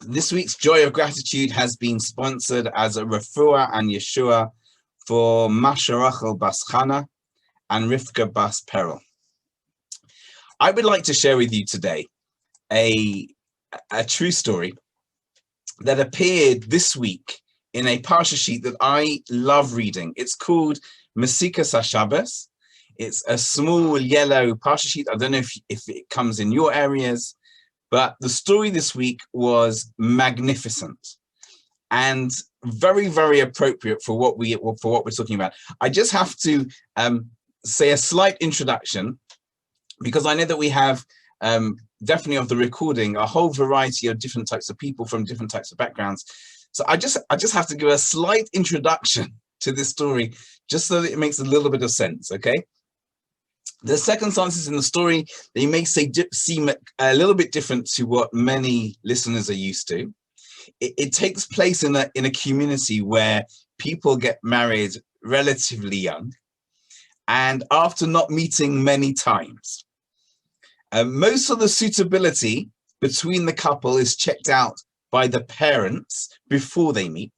This week's Joy of Gratitude has been sponsored as a refuah and Yeshua for Masha Rachel Bas Chana and Rivka Bas Peril. I would like to share with you today a true story that appeared this week in a parsha sheet that I love reading. It's called Mesikas HaShabbos. It's a small yellow parsha sheet. I don't know if it comes in your areas, but the story this week was magnificent and very, very appropriate for what we're talking about. I just have to say a slight introduction, because I know that we have definitely of the recording a whole variety of different types of people from different types of backgrounds. So I just have to give a slight introduction to this story, just so that it makes a little bit of sense. Okay. The circumstances in the story, they may seem a little bit different to what many listeners are used to. It takes place in a community where people get married relatively young, and after not meeting many times. Most of the suitability between the couple is checked out by the parents before they meet.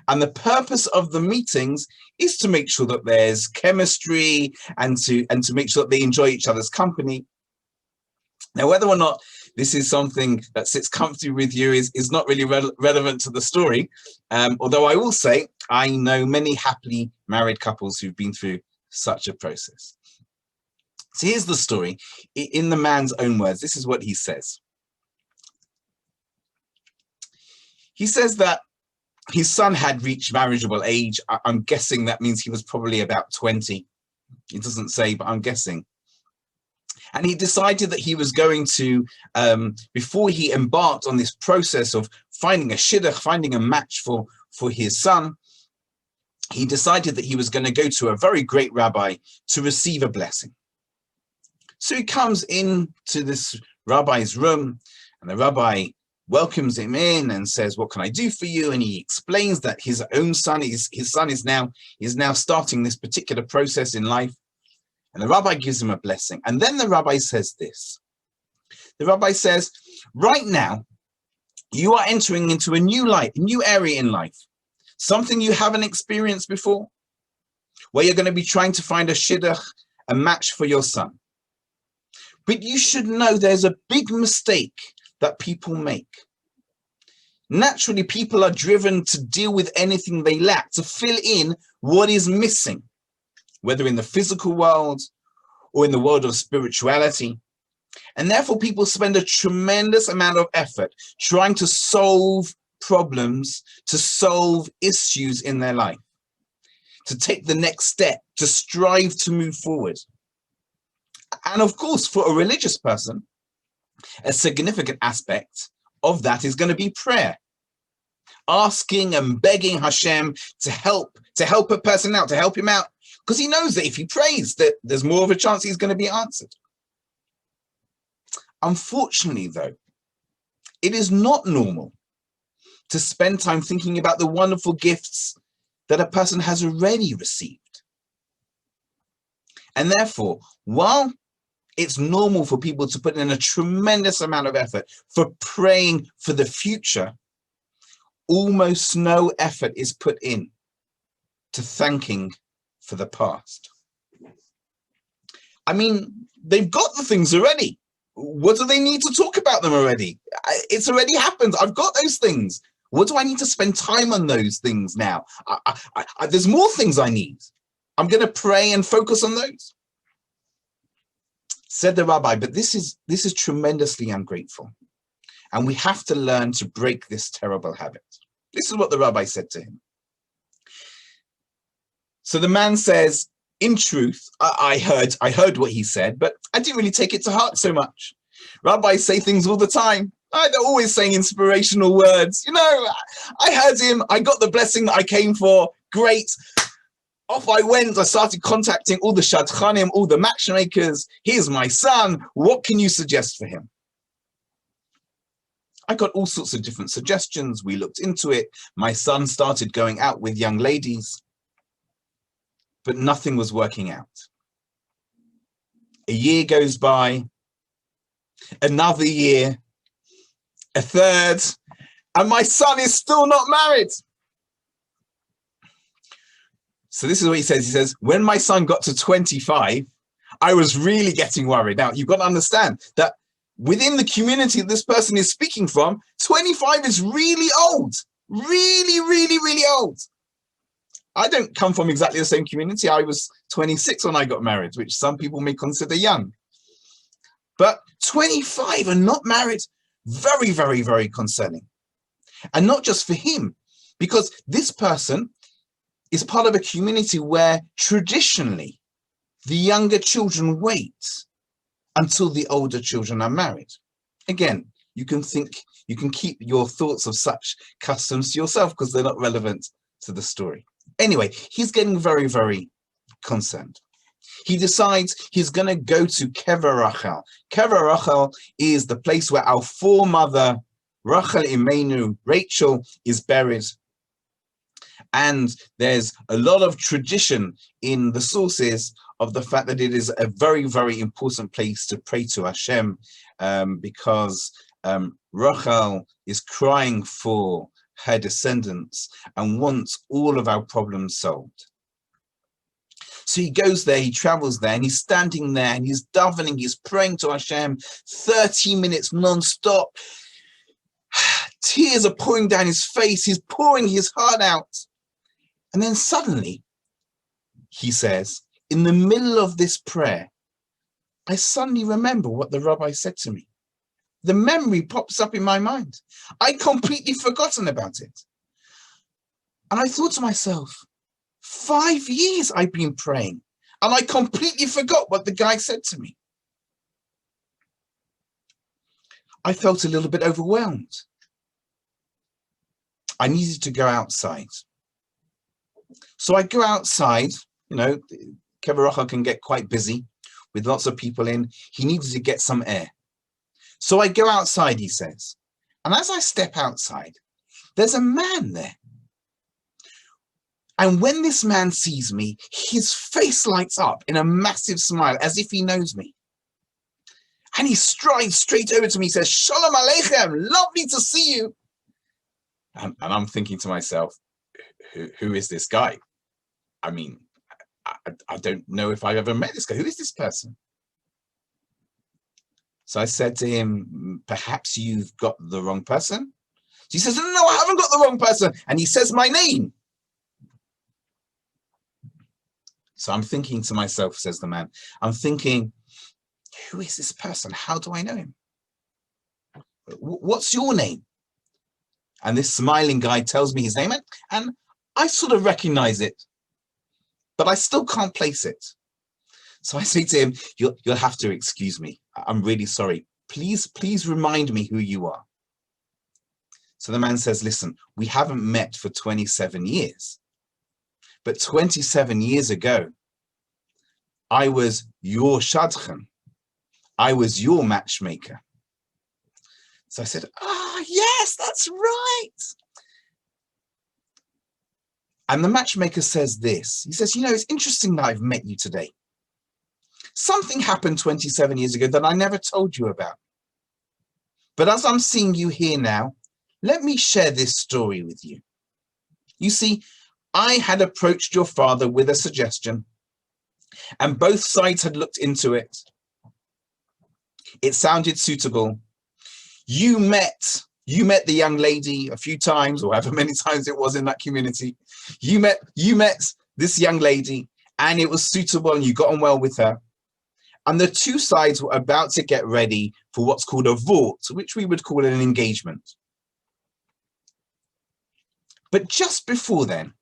And the purpose of the meetings is to make sure that there's chemistry and to make sure that they enjoy each other's company. Now, whether or not this is something that sits comfortably with you is not really relevant to the story. Although I will say, I know many happily married couples who've been through such a process. So here's the story. In the man's own words, this is what he says. He says that his son had reached marriageable age. I'm guessing that means he was probably about 20. It doesn't say, but I'm guessing. And he decided that he was going to, before he embarked on this process of finding a shidduch, finding a match for his son, he decided that he was going to go to a very great rabbi to receive a blessing. So he comes into this rabbi's room, and the rabbi welcomes him in and says, "What can I do for you?" And he explains that his own son, his son is now starting this particular process in life. And the rabbi gives him a blessing. And then the rabbi says this. The rabbi says, right now, you are entering into a new life, a new area in life, something you haven't experienced before, where you're going to be trying to find a shidduch, a match for your son. But you should know there's a big mistake that people make. Naturally, people are driven to deal with anything they lack, to fill in what is missing, whether in the physical world or in the world of spirituality. And therefore, people spend a tremendous amount of effort trying to solve problems, to solve issues in their life, to take the next step, to strive to move forward. And of course, for a religious person, a significant aspect of that is going to be prayer. Asking and begging Hashem to help a person out, to help him out, because he knows that if he prays, that there's more of a chance he's going to be answered. Unfortunately, though, it is not normal to spend time thinking about the wonderful gifts that a person has already received. And therefore, while it's normal for people to put in a tremendous amount of effort for praying for the future, almost no effort is put in to thanking for the past. I mean, they've got the things already. What do they need to talk about them already? It's already happened. I've got those things. What do I need to spend time on those things now? There's more things I need. I'm going to pray and focus on those. Said the rabbi, but this is tremendously ungrateful. And we have to learn to break this terrible habit. This is what the rabbi said to him. So the man says, in truth, I heard what he said, but I didn't really take it to heart so much. Rabbis say things all the time. They're always saying inspirational words. You know, I heard him. I got the blessing that I came for. Great. Off I went. I started contacting all the shadchanim, all the matchmakers. Here's my son. What can you suggest for him? I got all sorts of different suggestions. We looked into it. My son started going out with young ladies, but nothing was working out. A year goes by, another year, a third, and my son is still not married. So this is what he says. He says, when my son got to 25, I was really getting worried. Now, you've got to understand that within the community this person is speaking from, 25 is really old. Really, really, really old. I don't come from exactly the same community. I was 26 when I got married, which some people may consider young. But 25 and not married, very, very, very concerning. And not just for him, because this person is part of a community where traditionally the younger children wait until the older children are married. Again, you can keep your thoughts of such customs to yourself because they're not relevant to the story. Anyway, he's getting very, very concerned. He decides he's going to go to Kever Rachel. Kever Rachel is the place where our foremother, Rachel Imenu, Rachel, is buried. And there's a lot of tradition in the sources of the fact that it is a very, very important place to pray to Hashem, because Rachel is crying for her descendants and wants all of our problems solved. So he goes there, he travels there, and he's standing there and he's davening, he's praying to Hashem 30 minutes non-stop. Tears are pouring down his face, he's pouring his heart out. And then suddenly, he says, in the middle of this prayer, I suddenly remember what the rabbi said to me. The memory pops up in my mind. I'd completely forgotten about it. And I thought to myself, 5 years I've been praying, and I completely forgot what the guy said to me. I felt a little bit overwhelmed. I needed to go outside. So I go outside, you know, Kever Rachel can get quite busy with lots of people in. He needed to get some air. So I go outside, he says. And as I step outside, there's a man there. And when this man sees me, his face lights up in a massive smile, as if he knows me. And he strides straight over to me, says, Shalom Aleichem, lovely to see you. And I'm thinking to myself, who is this guy? I mean, I don't know if I've ever met this guy. Who is this person? So I said to him, perhaps you've got the wrong person. He says, no, I haven't got the wrong person. And he says my name. So I'm thinking to myself, says the man, I'm thinking, who is this person? How do I know him? What's your name? And this smiling guy tells me his name, and I sort of recognize it, but I still can't place it. So I say to him, you'll have to excuse me. I'm really sorry. Please remind me who you are. So the man says, listen, we haven't met for 27 years. But 27 years ago, I was your shadchan. I was your matchmaker. So I said, yes, that's right. And the matchmaker says this. He says, you know, it's interesting that I've met you today. Something happened 27 years ago that I never told you about. But as I'm seeing you here now, let me share this story with you. You see, I had approached your father with a suggestion, and both sides had looked into it. It sounded suitable. You met the young lady a few times, or however many times it was in that community. You met this young lady, and it was suitable, and you got on well with her. And the two sides were about to get ready for what's called a vort, which we would call an engagement. But just before then,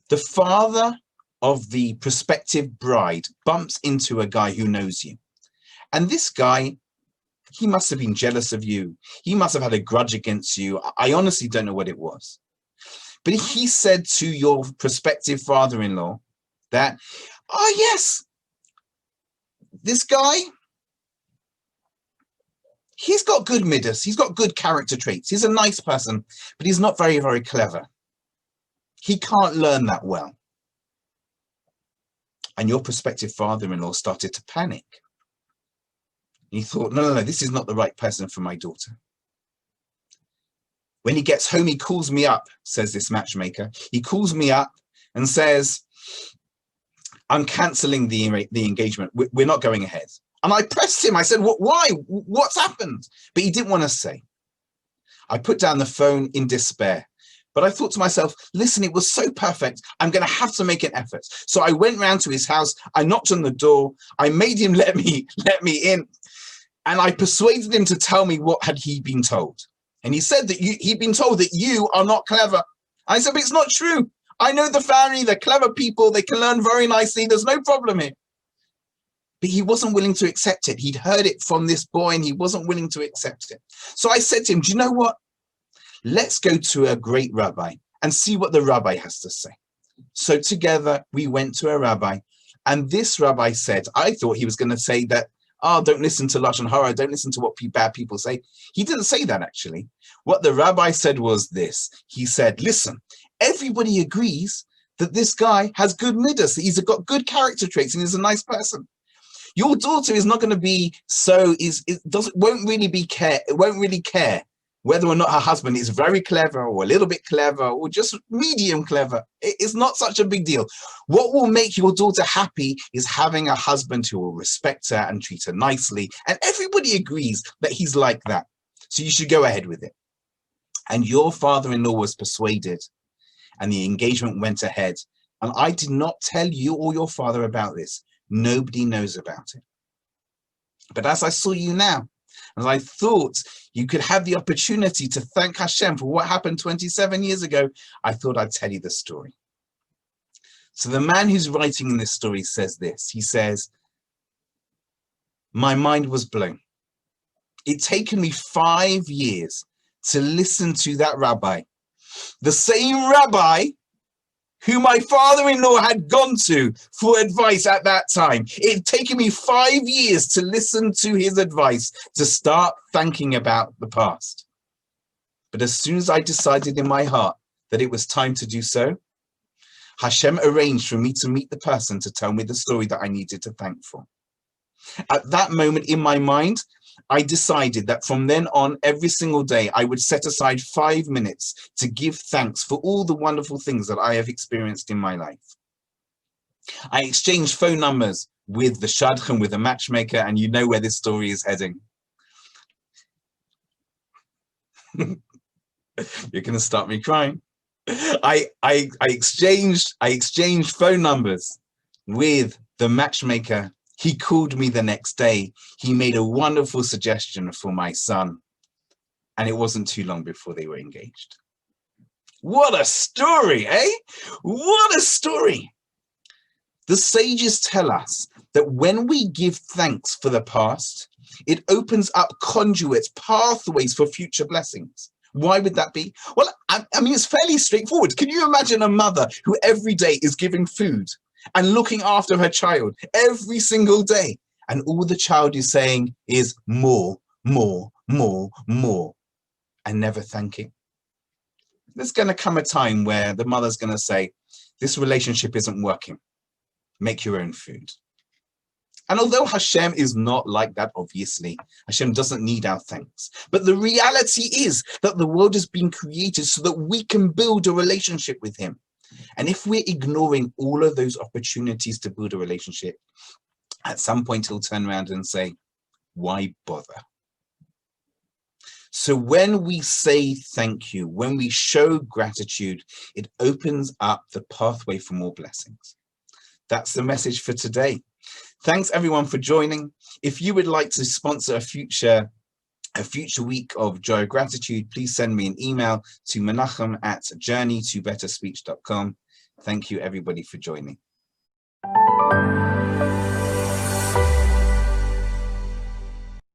the father of the prospective bride bumps into a guy who knows you. And this guy, he must have been jealous of you. He must have had a grudge against you. I honestly don't know what it was. But he said to your prospective father-in-law that, oh yes, this guy, he's got good midas. He's got good character traits. He's a nice person, but he's not very, very clever. He can't learn that well. And your prospective father-in-law started to panic. He thought, no, this is not the right person for my daughter. When he gets home, he calls me up, says this matchmaker. He calls me up and says, I'm canceling the engagement. We're not going ahead. And I pressed him. I said, why? What's happened? But he didn't want to say. I put down the phone in despair. But I thought to myself, listen, it was so perfect. I'm going to have to make an effort. So I went round to his house. I knocked on the door. I made him let me in. And I persuaded him to tell me what had he been told. And he said that he'd been told that you are not clever. I said, but it's not true. I know the family, they're clever people. They can learn very nicely. There's no problem here. But he wasn't willing to accept it. He'd heard it from this boy and he wasn't willing to accept it. So I said to him, do you know what? Let's go to a great rabbi and see what the rabbi has to say. So together we went to a rabbi, and this rabbi said, I thought he was going to say that, oh, don't listen to Lashon Hara, don't listen to what bad people say. He didn't say that, actually. What the rabbi said was this. He said, listen, everybody agrees that this guy has good midas, that he's got good character traits and he's a nice person. Your daughter is not going to be won't really care whether or not her husband is very clever or a little bit clever or just medium clever. It's not such a big deal. What will make your daughter happy is having a husband who will respect her and treat her nicely. And everybody agrees that he's like that. So you should go ahead with it. And your father-in-law was persuaded and the engagement went ahead. And I did not tell you or your father about this. Nobody knows about it. But as I saw you now, as I thought you could have the opportunity to thank Hashem for what happened 27 years ago, I thought I'd tell you the story. So the man who's writing in this story says this. He says, my mind was blown. It'd taken me 5 years to listen to that rabbi, the same rabbi who my father-in-law had gone to for advice at that time. It had taken me 5 years to listen to his advice, to start thinking about the past. But as soon as I decided in my heart that it was time to do so, Hashem arranged for me to meet the person to tell me the story that I needed to thank for. At that moment in my mind, I decided that from then on, every single day, I would set aside 5 minutes to give thanks for all the wonderful things that I have experienced in my life. I exchanged phone numbers with the shadchan, with the matchmaker, and you know where this story is heading. You're going to start me crying. I exchanged phone numbers with the matchmaker. He called me the next day. He made a wonderful suggestion for my son. And it wasn't too long before they were engaged. What a story, eh? What a story. The sages tell us that when we give thanks for the past, it opens up conduits, pathways for future blessings. Why would that be? Well, I mean, it's fairly straightforward. Can you imagine a mother who every day is giving food and looking after her child every single day, and all the child is saying is more, more, more, more, and never thanking? There's going to come a time where the mother's going to say, this relationship isn't working. Make your own food. And although Hashem is not like that, obviously, Hashem doesn't need our thanks. But the reality is that the world has been created so that we can build a relationship with him. And if we're ignoring all of those opportunities to build a relationship, at some point he'll turn around and say, why bother? So when we say thank you, when we show gratitude, it opens up the pathway for more blessings. That's the message for today. Thanks everyone for joining. If you would like to sponsor a future week of Joy of Gratitude, please send me an email to menachem@journeytobetterspeech.com. Thank you everybody for joining.